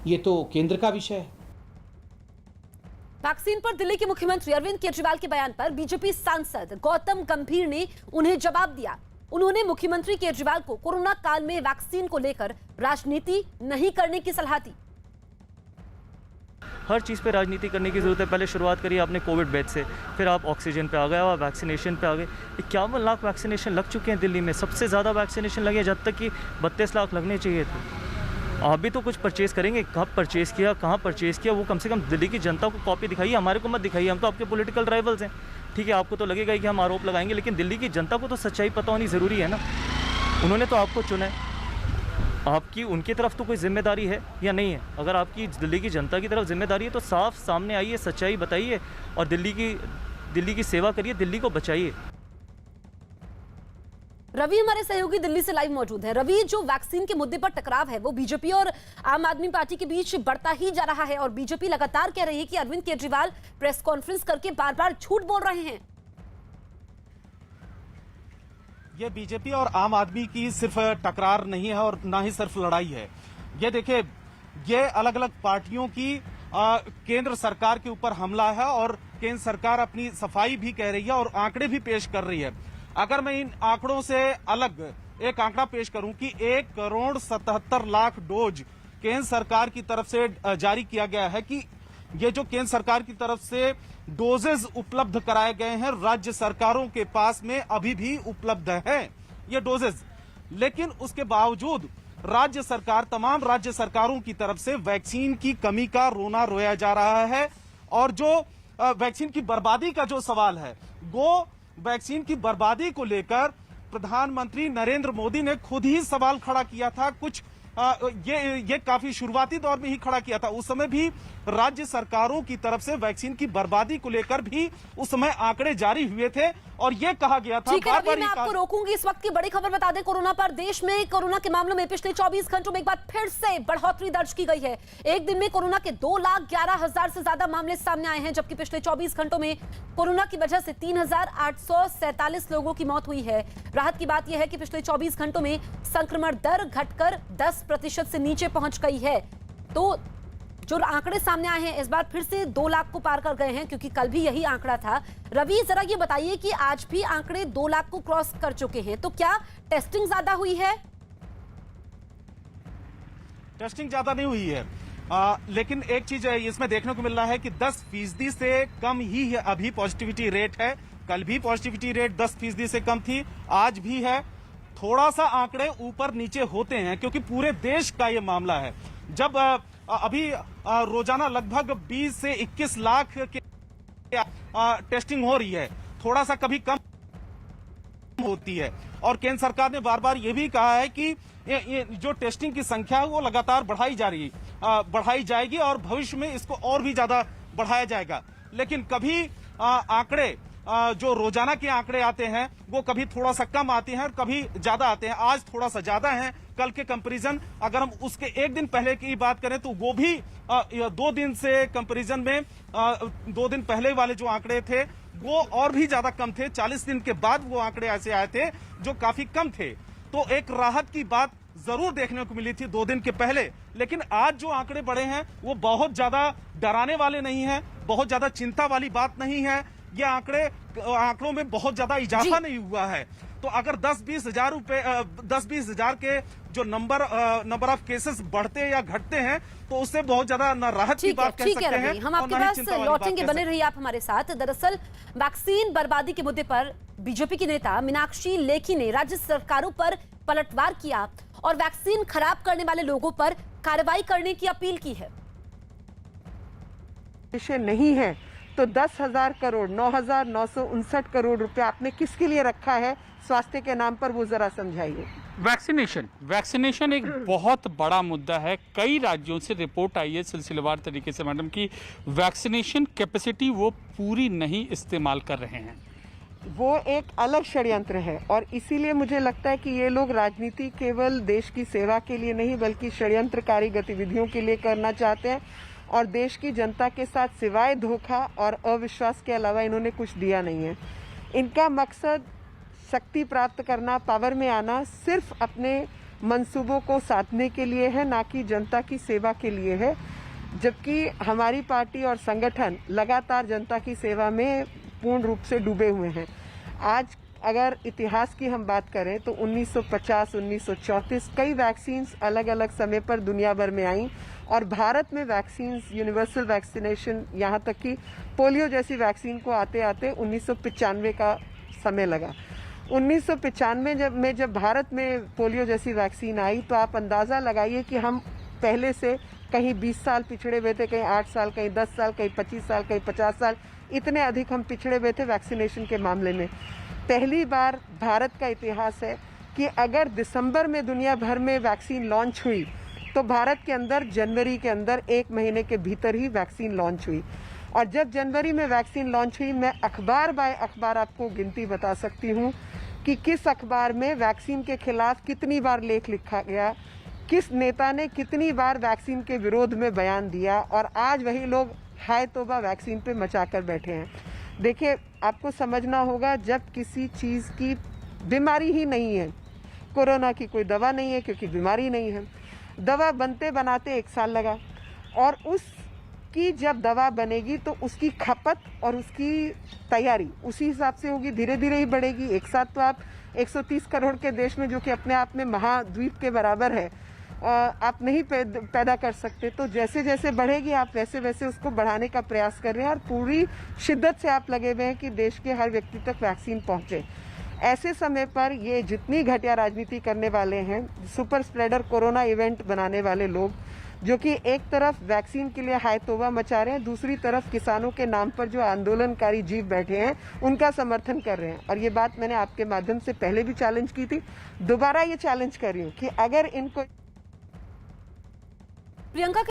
ये तो केंद्र का विषय है। वैक्सीन पर दिल्ली के मुख्यमंत्री अरविंद केजरीवाल के बयान पर बीजेपी सांसद गौतम गंभीर ने उन्हें जवाब दिया। उन्होंने मुख्यमंत्री केजरीवाल को कोरोना काल में वैक्सीन को लेकर राजनीति नहीं करने की सलाह दी। हर चीज़ पे राजनीति करने की ज़रूरत है। पहले शुरुआत करिए आपने कोविड बेड से, फिर आप ऑक्सीजन पे आ गए और वैक्सीनेशन पे आ गए। 51 लाख वैक्सीनेशन लग चुके हैं दिल्ली में, सबसे ज़्यादा वैक्सीनेशन लगे, जब तक कि 32 लाख लगने चाहिए थे। आप भी तो कुछ परचेज़ करेंगे, कब परचेज़ किया, कहाँ परचेज़ किया, वो कम से कम दिल्ली की जनता को कॉपी दिखाइए, हमारे को मत दिखाइए। हम तो आपके पॉलिटिकल राइवल्स हैं, ठीक है, आपको तो लगेगा कि हम आरोप लगाएंगे, लेकिन दिल्ली की जनता को तो सच्चाई पता होनी ज़रूरी है ना। उन्होंने तो आपको चुना है, आपकी उनकी तरफ तो कोई जिम्मेदारी है या नहीं है? अगर आपकी दिल्ली की जनता की तरफ जिम्मेदारी है तो साफ सामने आइए, सच्चाई बताइए और दिल्ली की सेवा करिए, दिल्ली को बचाइए। रवि हमारे सहयोगी दिल्ली से लाइव मौजूद है। रवि, जो वैक्सीन के मुद्दे पर टकराव है वो बीजेपी और आम आदमी पार्टी के बीच बढ़ता ही जा रहा है और बीजेपी लगातार कह रही है कि अरविंद केजरीवाल प्रेस कॉन्फ्रेंस करके बार बार झूठ बोल रहे हैं। ये बीजेपी और आम आदमी की सिर्फ टकरार नहीं है और ना ही सिर्फ लड़ाई है। ये देखिए, ये अलग अलग पार्टियों की केंद्र सरकार के ऊपर हमला है और केंद्र सरकार अपनी सफाई भी कह रही है और आंकड़े भी पेश कर रही है। अगर मैं इन आंकड़ों से अलग एक आंकड़ा पेश करूं कि 1,77,00,000 डोज केंद्र सरकार की तरफ से जारी किया गया है, कि ये जो केंद्र सरकार की तरफ से डोजेज उपलब्ध कराए गए हैं राज्य सरकारों के पास में अभी भी उपलब्ध है ये डोजेज, लेकिन उसके बावजूद तमाम राज्य सरकारों की तरफ से वैक्सीन की कमी का रोना रोया जा रहा है। और जो वैक्सीन की बर्बादी का जो सवाल है, वो वैक्सीन की बर्बादी को लेकर प्रधानमंत्री नरेंद्र मोदी ने खुद ही सवाल खड़ा किया था। ये काफी शुरुआती दौर में ही खड़ा किया था। उस समय भी राज्य सरकारों की तरफ से वैक्सीन की बर्बादी को लेकर भी उस समय आंकड़े जारी हुए थे और ये कहा गया था। ठीक है रवि, मैं आपको रोकूंगी। इस वक्त की बड़ी खबर बता दें, कोरोना पर देश में कोरोना के मामलों में पिछले 24 घंटों में एक बार फिर से बढ़ोतरी दर्ज की गई है। एक दिन में कोरोना के 2,11,000 से ज्यादा मामले सामने आए हैं, जबकि पिछले 24 घंटों में कोरोना की वजह से 3,847 लोगों की मौत हुई है। राहत की बात यह है कि पिछले 24 घंटों में संक्रमण दर घटकर 10% से नीचे पहुंच गई है। तो जो आंकड़े सामने आए हैं इस बार फिर से 2 लाख को पार कर गए हैं, क्योंकि कल भी यही आंकड़ा था। रवि, जरा ये बताइए कि आज भी आंकड़े 2 लाख को क्रॉस कर चुके हैं, तो क्या टेस्टिंग ज्यादा हुई है? टेस्टिंग ज्यादा नहीं हुई है, लेकिन एक चीज इसमें देखने को मिल रहा है कि 10% से कम ही है अभी पॉजिटिविटी रेट है। कल भी पॉजिटिविटी रेट 10% से कम थी, आज भी है। थोड़ा सा आंकड़े ऊपर नीचे होते हैं क्योंकि पूरे देश का ये मामला है। जब अभी रोजाना लगभग 20 से 21 लाख के टेस्टिंग हो रही है, थोड़ा सा कभी कम होती है। और केंद्र सरकार ने बार बार ये भी कहा है कि ये जो टेस्टिंग की संख्या है वो लगातार बढ़ाई जाएगी और भविष्य में इसको और भी ज्यादा बढ़ाया जाएगा। लेकिन कभी आंकड़े जो रोजाना के आंकड़े आते हैं वो कभी थोड़ा सा कम आते हैं और कभी ज्यादा आते हैं। आज थोड़ा सा ज्यादा है कल के कंपैरिजन। अगर हम उसके एक दिन पहले की बात करें तो वो भी 2 दिन से कंपैरिजन में 2 दिन पहले वाले जो आंकड़े थे वो और भी ज्यादा कम थे। 40 दिन के बाद वो आंकड़े ऐसे आए थे जो काफी कम थे। तो एक राहत की बात जरूर देखने को मिली थी 2 दिन के पहले, लेकिन आज जो आंकड़े बढ़े हैं वो बहुत ज्यादा डराने वाले नहीं हैं, बहुत ज्यादा चिंता वाली बात नहीं है। ये आंकड़ों में बहुत ज्यादा इजाफा नहीं हुआ है। तो अगर 10-20 हजार के जो नंबर ऑफ केसेस बढ़ते या घटते हैं तो उससे बहुत ज्यादा न राहत की बात कह सकते हैं। हम आपके पास लौटेंगे, बने रहिए आप हमारे साथ। दरअसल वैक्सीन बर्बादी के मुद्दे पर बीजेपी की नेता मीनाक्षी लेखी ने राज्य सरकारों पर पलटवार किया और वैक्सीन खराब करने वाले लोगों पर कार्रवाई करने की अपील की है। विषय नहीं है तो 10,000 करोड़ 9,959 करोड़ रुपए आपने किसके लिए रखा है स्वास्थ्य के नाम पर, वो जरा समझाइए। वैक्सीनेशन एक बहुत बड़ा मुद्दा है। कई राज्यों से रिपोर्ट आई है सिलसिलेवार तरीके से मैडम की वैक्सीनेशन कैपेसिटी वो पूरी नहीं इस्तेमाल कर रहे हैं। वो एक अलग षड्यंत्र है और इसीलिए मुझे लगता है कि ये लोग राजनीति केवल देश की सेवा के लिए नहीं बल्कि षड्यंत्रकारी गतिविधियों के लिए करना चाहते हैं और देश की जनता के साथ सिवाय धोखा और अविश्वास के अलावा इन्होंने कुछ दिया नहीं है। इनका मकसद शक्ति प्राप्त करना, पावर में आना, सिर्फ अपने मंसूबों को साधने के लिए है, ना कि जनता की सेवा के लिए है। जबकि हमारी पार्टी और संगठन लगातार जनता की सेवा में पूर्ण रूप से डूबे हुए हैं। आज अगर इतिहास की हम बात करें तो 1950, 1934 कई वैक्सीन्स अलग अलग समय पर दुनिया भर में आई और भारत में वैक्सीन्स यूनिवर्सल वैक्सीनेशन, यहाँ तक कि पोलियो जैसी वैक्सीन को आते आते 1995 का समय लगा। 1995 जब भारत में पोलियो जैसी वैक्सीन आई तो आप अंदाज़ा लगाइए कि हम पहले से कहीं 20 साल पिछड़े हुए थे, कहीं 8 साल, कहीं 10 साल, कहीं 25 साल, कहीं 50 साल, इतने अधिक हम पिछड़े हुए थे वैक्सीनेशन के मामले में। पहली बार भारत का इतिहास है कि अगर दिसंबर में दुनिया भर में वैक्सीन लॉन्च हुई तो भारत के अंदर जनवरी के अंदर 1 महीने के भीतर ही वैक्सीन लॉन्च हुई। और जब जनवरी में वैक्सीन लॉन्च हुई, मैं अखबार बाय अखबार आपको गिनती बता सकती हूँ कि किस अखबार में वैक्सीन के खिलाफ कितनी बार लेख लिखा गया, किस नेता ने कितनी बार वैक्सीन के विरोध में बयान दिया, और आज वही लोग हाय तौबा वैक्सीन पे मचाकर बैठे हैं। देखिए, आपको समझना होगा, जब किसी चीज़ की बीमारी ही नहीं है, कोरोना की कोई दवा नहीं है क्योंकि बीमारी नहीं है, दवा बनते बनाते 1 साल लगा, और उसकी जब दवा बनेगी तो उसकी खपत और उसकी तैयारी उसी हिसाब से होगी, धीरे धीरे ही बढ़ेगी। एक साथ तो आप 130 करोड़ के देश में, जो कि अपने आप में महाद्वीप के बराबर है, आप नहीं पैदा कर सकते। तो जैसे जैसे बढ़ेगी आप वैसे वैसे उसको बढ़ाने का प्रयास कर रहे हैं और पूरी शिद्दत से आप लगे हुए हैं कि देश के हर व्यक्ति तक वैक्सीन पहुंचे। ऐसे समय पर ये जितनी घटिया राजनीति करने वाले हैं, सुपर स्प्रेडर कोरोना इवेंट बनाने वाले लोग, जो कि एक तरफ वैक्सीन के लिए हाय तौबा मचा रहे हैं, दूसरी तरफ किसानों के नाम पर जो आंदोलनकारी जीव बैठे हैं उनका समर्थन कर रहे हैं। और ये बात मैंने आपके माध्यम से पहले भी चैलेंज की थी, दोबारा ये चैलेंज कर रही हूँ कि अगर इनको प्रियंका